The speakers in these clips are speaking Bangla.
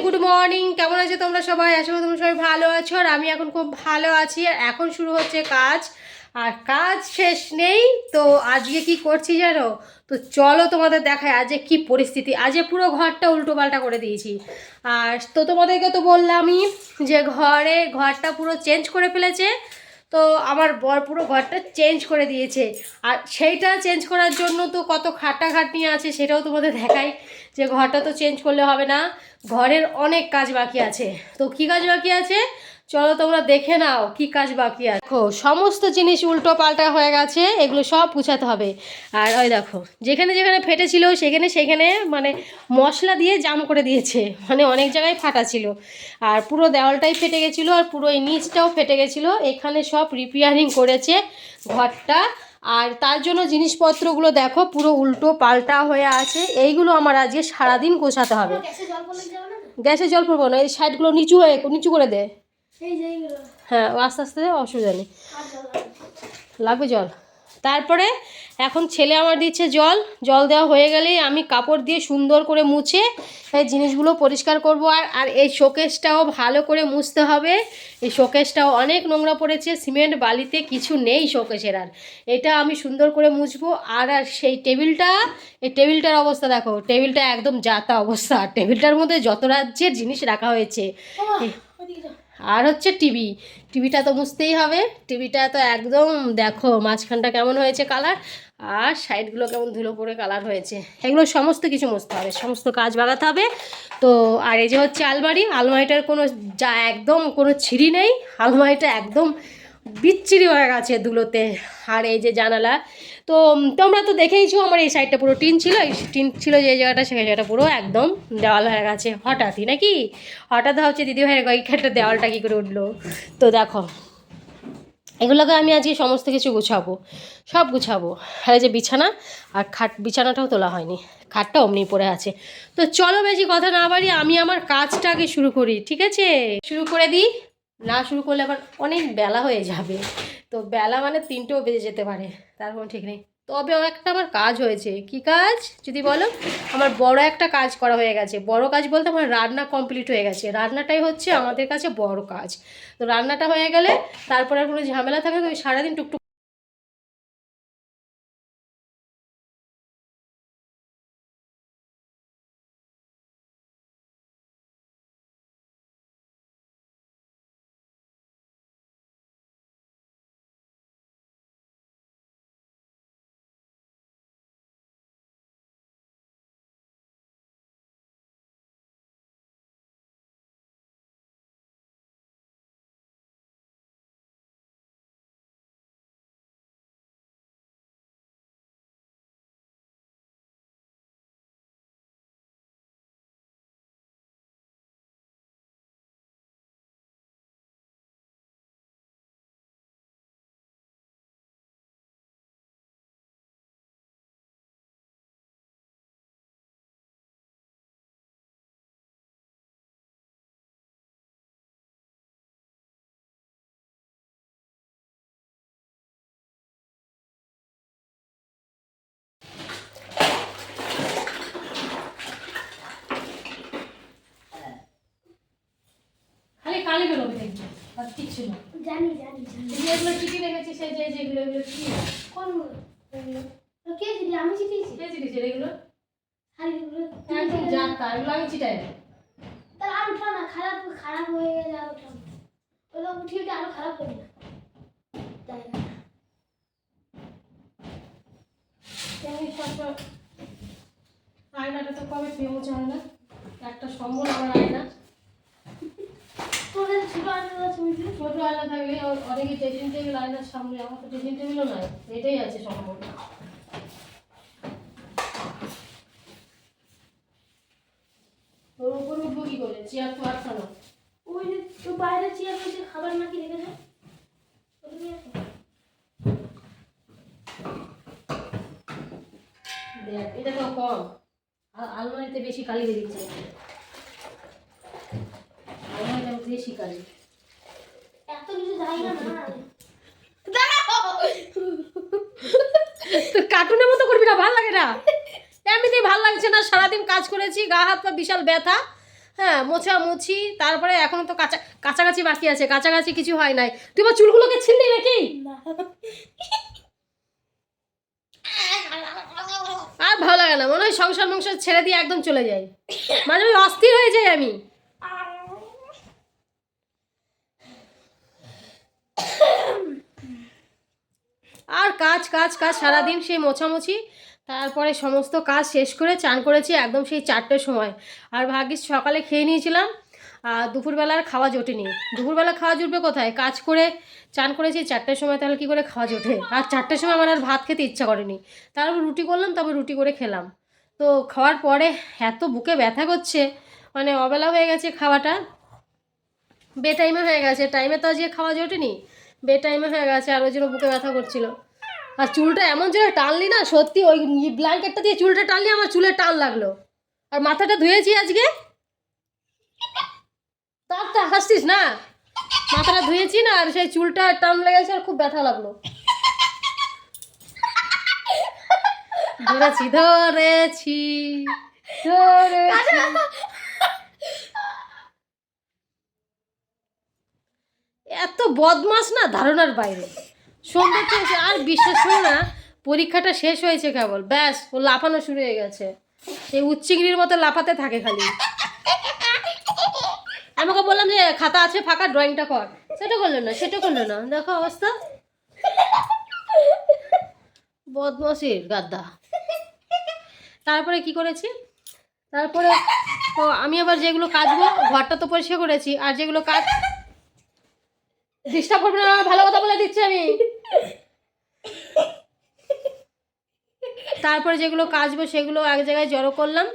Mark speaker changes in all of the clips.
Speaker 1: Good morning. কেমন আছো তোমরা সবাই? আশা করি তোমরা সবাই ভালো আছো, আর আমি এখন খুব ভালো আছি। আর এখন শুরু হচ্ছে কাজ, আর কাজ শেষ নেই। তো আজকে কি করছি জানো? তো চলো তোমাদের দেখায় আজকে কি পরিস্থিতি। আজকে পুরো ঘরটা উল্টো পাল্টা করে দিয়েছি। আর তো তোমাদেরকে তো বললামই যে ঘরটা পুরো চেঞ্জ করে ফেলেছে। তো আমার বর পুরো ঘরটা চেঞ্জ করে দিয়েছে। আর সেইটা চেঞ্জ করার জন্য তো কত খাটাখাটনি আছে, সেটাও তোমাদের দেখাই। যে ঘরটা তো চেঞ্জ করলে হবে না, ঘরের অনেক কাজ বাকি আছে। তো কি কাজ বাকি আছে চলো তোমরা দেখে নাও কি কাজ বাকি আছে। দেখো সমস্ত জিনিস উল্টো পাল্টা হয়ে গেছে, এগুলো সব গুছাতে হবে। আর ওই দেখো যেখানে যেখানে ফেটেছিল সেখানে সেখানে মানে মশলা দিয়ে জাম করে দিয়েছে, মানে অনেক জায়গায় ফাটা ছিল। আর পুরো দেওয়ালটাই ফেটে গেছিলো, আর পুরো এই নিচটাও ফেটে গেছিলো। এখানে সব রিপেয়ারিং করেছে ঘরটা। আর তার জন্য জিনিসপত্রগুলো দেখো পুরো উল্টো পাল্টা হয়ে আছে। এইগুলো আমার আজকে সারাদিন গোছাতে হবে। গ্যাসে জল পড়বো না, এই সাইডগুলো নিচু করে দে। হ্যাঁ আস্তে আস্তে অসুবিধা নেই, লাগবে জল। তারপরে এখন ছেলে আমার দিচ্ছে জল দেওয়া হয়ে গেলেই আমি কাপড় দিয়ে সুন্দর করে মুছে এই জিনিসগুলো পরিষ্কার করব। আর এই শোকেসটাও ভালো করে মুছতে হবে। এই শোকেসটাও অনেক নোংরা পড়েছে, সিমেন্ট বালিতে কিছু নেই শোকেসের। আর এটা আমি সুন্দর করে মুছবো। আর সেই এই টেবিলটার অবস্থা দেখো, টেবিলটা একদম যাতা অবস্থা। টেবিলটার মধ্যে যত রাজ্যের জিনিস রাখা হয়েছে। আর হচ্ছে টিভিটা তো মুছতেই হবে। টিভিটা তো একদম দেখো মাঝখানটা কেমন হয়েছে কালার, আর সাইডগুলো কেমন ধুলো পড়ে কালার হয়েছে। এগুলো সমস্ত কিছু মুছতে হবে, সমস্ত কাজ বাগাতে হবে। তো আর এই যে হচ্ছে আলমারিটার একদম কোনো ছিঁড়ি নেই। আলমারিটা একদম বিচ্ছিরি হয়ে গেছে ধুলোতে। আর এই যে জানালা, তো তোমরা তো দেখেইছো আমার এই সাইডটা পুরো টিন ছিল যে জায়গাটা, সেই জায়গাটা পুরো একদম দেওয়াল হয়ে গেছে হঠাৎই। নাকি হঠাৎ ভাবছে দিদিভাইয়ের কয়েকটা দেওয়ালটা কী করে উঠলো। তো দেখো এগুলোকে আমি আজকে সমস্ত কিছু সব গুছাবো। আর এই যে বিছানা, আর বিছানাটাও তোলা হয়নি, খাটটা অমনি পড়ে আছে। তো চলো বেশি কথা না বাড়ি, আমি আমার কাজটা আগে শুরু করি, ঠিক আছে? শুরু করে দিই, না শুরু করলে আবার অনেক বেলা হয়ে যাবে। তো বেলা মানে 3টেও বেজে যেতে পারে, তার কোনো ঠিক নেই। তবেও একটা আমার কাজ হয়েছে। কি কাজ যদি বলো? আমার বড় একটা কাজ করা হয়ে গেছে। বড় কাজ বলতে আমার রান্না কমপ্লিট হয়ে গেছে। রান্নাটাই হচ্ছে আমাদের কাছে বড় কাজ। তো রান্নাটা হয়ে গেলে তারপর আর কোনো ঝামেলা থাকে না। তো সারাদিন টুকটুক খালি কালি বেরোবে দেখবে, আর কিচ্ছু না।
Speaker 2: জানি
Speaker 1: যেগুলো চিঠি রেখেছি সেই যেগুলো এগুলো কি
Speaker 2: কোনগুলো? এগুলো তো কে দিদি? আমি চিঠিয়েছি।
Speaker 1: কে চিঠিছে এগুলো?
Speaker 2: শাড়িগুলো
Speaker 1: একদম জাতা, এগুলো আমি চিটাই না।
Speaker 2: তাহলে আর উঠাও না, খারাপ হয়ে গেলে আর উঠাও না। ওগুলো উঠিয়ে আরো খারাপ করি না, তাই না?
Speaker 1: আয়নাটা তো কবে পেয়ে মোছা হয় না, একটা সম্বল আমার আয়না।
Speaker 2: তোদের ছোট
Speaker 1: আয়না থাকলে অনেকে ড্রেসিং টেবিল আয়নার সামনে, আমার তো ড্রেসিং টেবিলও নাই, এটাই আছে সম্বল। ওর উপরে উঠবো কি করে? চেয়ার তো আটকানো।
Speaker 2: ওই যে তো বাইরে চেয়ার রয়েছে, খাবার নাকি রেখেছে ওটা নিয়ে আসো।
Speaker 1: দেখ এটা তো কম, আলমারিতে বেশি কালি বেরিয়েছে। আলমারিতে বেশি কালি,
Speaker 2: এত কিছু জানি না।
Speaker 1: তুই কার্টুনের মতো করবি না, ভালো লাগে না। এমনিতেই ভালো লাগছে না, সারাদিন কাজ করেছি, গা হাত পা বিশাল ব্যথা। হ্যাঁ মোছামুছি, তারপরে এখনো তো কাছাকাছি বাকি আছে, কাছাকাছি কিছু হয় নাই। তুই বা চুলগুলোকে ছিললি নাকি?
Speaker 2: না।
Speaker 1: আর ভালো লাগে না, মনে হয় সংসার ছেড়ে দিয়ে একদম চলে যাই, মাঝে মাঝে অস্থির হয়ে যাই আমি। আর কাজ কাজ কাজ সারাদিন সেই মোছামুছি, তারপরে সমস্ত কাজ শেষ করে চান করেছি একদম সেই 4টের সময়। আর ভাগ্যিস সকালে খেয়ে নিয়েছিলাম, আর দুপুরবেলার খাওয়া জোটেনি। দুপুরবেলা খাওয়া জুটবে কোথায়, কাজ করে চান করেছি 4টের সময়, তাহলে কী করে খাওয়া জোটে? আর 4টের সময় আমার আর ভাত খেতে ইচ্ছা করেনি, তারপর রুটি করলাম, তারপর রুটি করে খেলাম। তো খাওয়ার পরে এত বুকে ব্যথা করছে, মানে অবেলা হয়ে গেছে খাওয়াটা, বে টাইমে হয়ে গেছে, টাইমে তো আজকে খাওয়া জোটেনি, বে টাইমে হয়ে গেছে, আর ওই জন্য বুকে ব্যথা করছিল। আর চুলটা এমন জোরে টানলি না, সত্যি ওই ব্ল্যাঙ্কেটটা দিয়ে চুলটা টানলি আমার চুলে টান লাগলো। আর মাথাটা ধুয়েছি আজকে, তার তো হাসছিস না, মাথাটা ধুয়েছি না, আর সেই চুলটা টান লেগেছে আর খুব ব্যথা লাগলো। ধরেছি ধরেছি ধরেছি। এত বদমাস না ধারণার বাইরে, সুন্দর তো হয়েছে। আর বিশ্বাস করো না, পরীক্ষাটা শেষ হয়েছে কেবল, ব্যাস ও লাফানো শুরু হয়ে গেছে, সেই উচ্চিংড়ির মতো লাফাতে থাকে খালি। আমাকে বললাম যে খাতা আছে ফাঁকা, ড্রয়িংটা কর, সেটা করলো না, সেটা করলো না, দেখো অবস্থা, বদমাসির গাদ্দা। তারপরে কি করেছি, তারপরে তো আমি আবার যেগুলো কাচবো, ঘরটা তো পরিষ্কার করেছি, আর যেগুলো কাজ ডিস্টার্ব করবে না, ভালো কথা বলে দিচ্ছি আমি। তারপরে যেগুলো কাচবো সেগুলো এক জায়গায় জড়ো করলাম,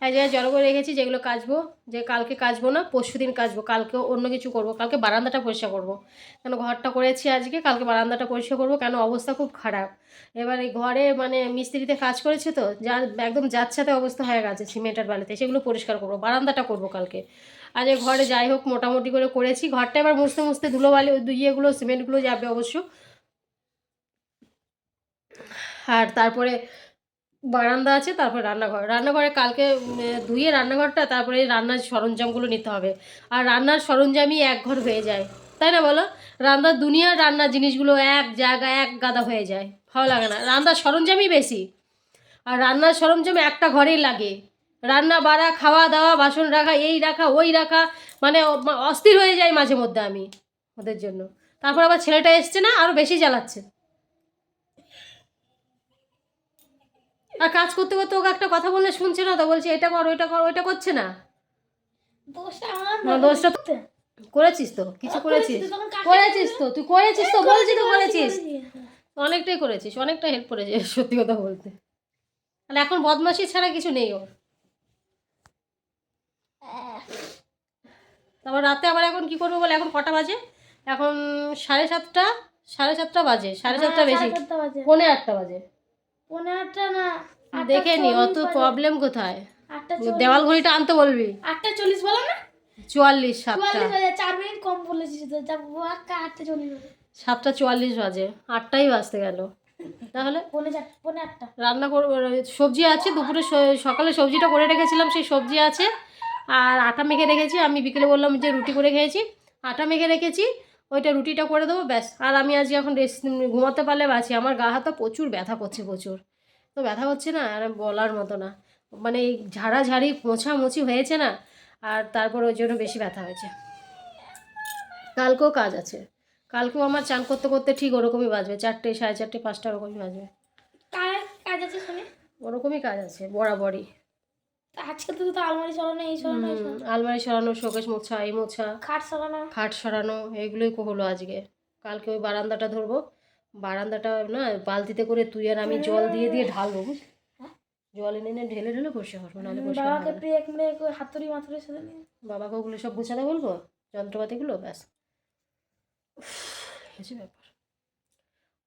Speaker 1: এক জায়গায় জড়ো করে রেখেছি, যেগুলো কাচবো, যে কালকে কাচবো না, পরশুদিন কাচবো, কালকে অন্য কিছু করব, কালকে বারান্দাটা পরিষ্কার করবো, কেন ঘরটা করেছি আজকে, কালকে বারান্দাটা পরিষ্কার করবো, কেন অবস্থা খুব খারাপ। এবার এই ঘরে মানে মিস্ত্রিতে কাজ করেছে তো, যা একদম যাচ্ছাতে অবস্থা হয়ে গেছে সিমেন্টের বালিতে, সেগুলো পরিষ্কার করবো, বারান্দাটা করবো কালকে। আজ এই ঘরে যাই হোক মোটামুটি করে করেছি, ঘরটা এবার মুছতে মুছতে ধুলোবালি ইয়েগুলো সিমেন্টগুলো যাবে অবশ্য। আর তারপরে বারান্দা আছে, তারপর রান্নাঘরে কালকে ধুয়ে রান্নাঘরটা, তারপরে রান্নার সরঞ্জামগুলো নিতে হবে। আর রান্নার সরঞ্জামই এক ঘর হয়ে যায়, তাই না বলো? রান্নার দুনিয়ার রান্নার জিনিসগুলো এক জায়গায় এক গাদা হয়ে যায়, ভালো লাগে না, রান্নার সরঞ্জামই বেশি। আর রান্নার সরঞ্জাম একটা ঘরেই লাগে, রান্না বাড়া খাওয়া দাওয়া বাসন রাখা এই রাখা ওই রাখা, মানে অস্থির হয়ে যায় মাঝে মধ্যে আমি ওদের জন্য। তারপর আবার ছেলেটা এসছে না, আরও বেশি জ্বালাচ্ছে। আর কাজ করতে করতে ওকে একটা কথা বললে শুনছে না, তো বলছে এটা কর ওইটা কর, ওইটা করছে না।
Speaker 2: দোষটা আমার
Speaker 1: না, দোষটা করেছিস তো, কিছু করেছিস, করেছিস তো, তুই করেছিস তো, বলছি তো করেছিস, অনেকটাই করেছিস, অনেকটা হেল্প করেছিস সত্যি কথা বলতে। আর এখন বদমাশি ছাড়া কিছু নেই ওর। তারপর রাতে আবার এখন কি করবো বলে, এখন কটা বাজে, এখন 7:30, 7:30 বাজে, 7:30 বেশি, 7:45 বাজে।
Speaker 2: 8:45 না,
Speaker 1: দেখে নি অত প্রবলেম কোথায়, দেওয়াল ঘড়িটা আনতে বলবি।
Speaker 2: 8:40 বলো না,
Speaker 1: 44, 7টা
Speaker 2: 44 বাজে, 4 মিনিট কম বলেছিস তো, যা ওয়াক্কা 8:40 বাজে,
Speaker 1: 7:44 বাজে, 8টাই বাজতে গেল। তাহলে
Speaker 2: 8:45।
Speaker 1: রান্না করবো, সবজি আছে দুপুরে, সকালে সবজিটা করে রেখেছিলাম, সেই সবজি আছে, আর আটা মেখে রেখেছি, আমি বিকেলে বললাম যে রুটি করে খেয়েছি, আটা মেখে রেখেছি, ওইটা রুটিটা করে দেবো ব্যাস। আর আমি আজকে এখন রেস্ট, ঘুমাতে পারলে বাঁচি, আমার গা হাতে প্রচুর ব্যথা করছে, প্রচুর তো ব্যথা হচ্ছে না, আর বলার মতো না, মানে এই ঝাড়াঝাড়ি মোছামুছি হয়েছে না, আর তারপর ওই জন্য বেশি ব্যথা হয়েছে। কালকেও কাজ আছে, কালকেও আমার চান করতে করতে ঠিক ওরকমই বাজবে, 4টে 4:30 5টা ওরকমই বাজবে।
Speaker 2: কার কাজ আছে শুনে?
Speaker 1: ওরকমই কাজ আছে বরাবরই।
Speaker 2: আজকে তো আলমারি সরানো, এই সরানো, এই সরানো,
Speaker 1: আলমারি সরানো, শোকেস মোছা, এই মোছা,
Speaker 2: খাট সরানো,
Speaker 1: খাট সরানো, এইগুলোই হলো আজকে। কালকে ওই বারান্দাটা ধরবো, বারান্দাটা না বালতিতে করে তুই আর আমি জল দিয়ে দিয়ে ঢালবো, বুঝলি, জল এনে এনে ঢেলে ঢেলে বসে হবো, নাহলে বসে
Speaker 2: বাবাকে তুই এক মিনিট হাতুড়ি মাতুড়ি সাথে নিয়ে
Speaker 1: বাবাকে ওগুলো সব গুছাতে বলবো, যন্ত্রপাতিগুলো, ব্যাস হয়েছে ব্যাপার।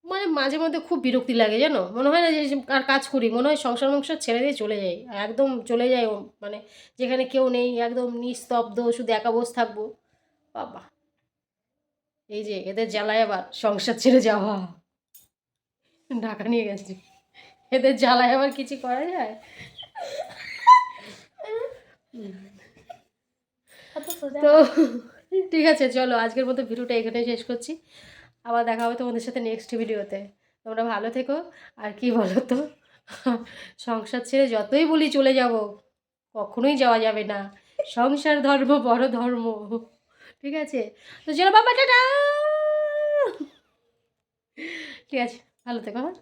Speaker 1: মানে মাঝে মধ্যে খুব বিরক্তি লাগে জানো, মনে হয় না যে আর কাজ করি, মনে হয় সংসার ছেড়ে দিয়ে চলে যাই, একদম চলে যাই, মানে যেখানে কেউ নেই, একদম নিস্তব্ধ, শুধু একা বসে থাকবো। বাবা, এই যে এদের জ্বালায় আবার সংসার ছেড়ে যাওয়া, ঢাকা নিয়ে গেছি, এদের জ্বালায় আবার কিছু করা যায়?
Speaker 2: সোজা
Speaker 1: তো ঠিক আছে, চলো আজকের মতো ভিডিওটা এখানে শেষ করছি। আবার দেখা হবে তোমাদের সাথে নেক্সট ভিডিওতে। তোমরা ভালো থেকো। আর কি বলো তো, সংসার ছেড়ে যতই বলি চলে যাব, কখনোই যাওয়া যাবে না। সংসার ধর্ম বড় ধর্ম। ঠিক আছে, তো চলো বাবা, টাটা। ঠিক আছে, ভালো থেকো, হ্যাঁ।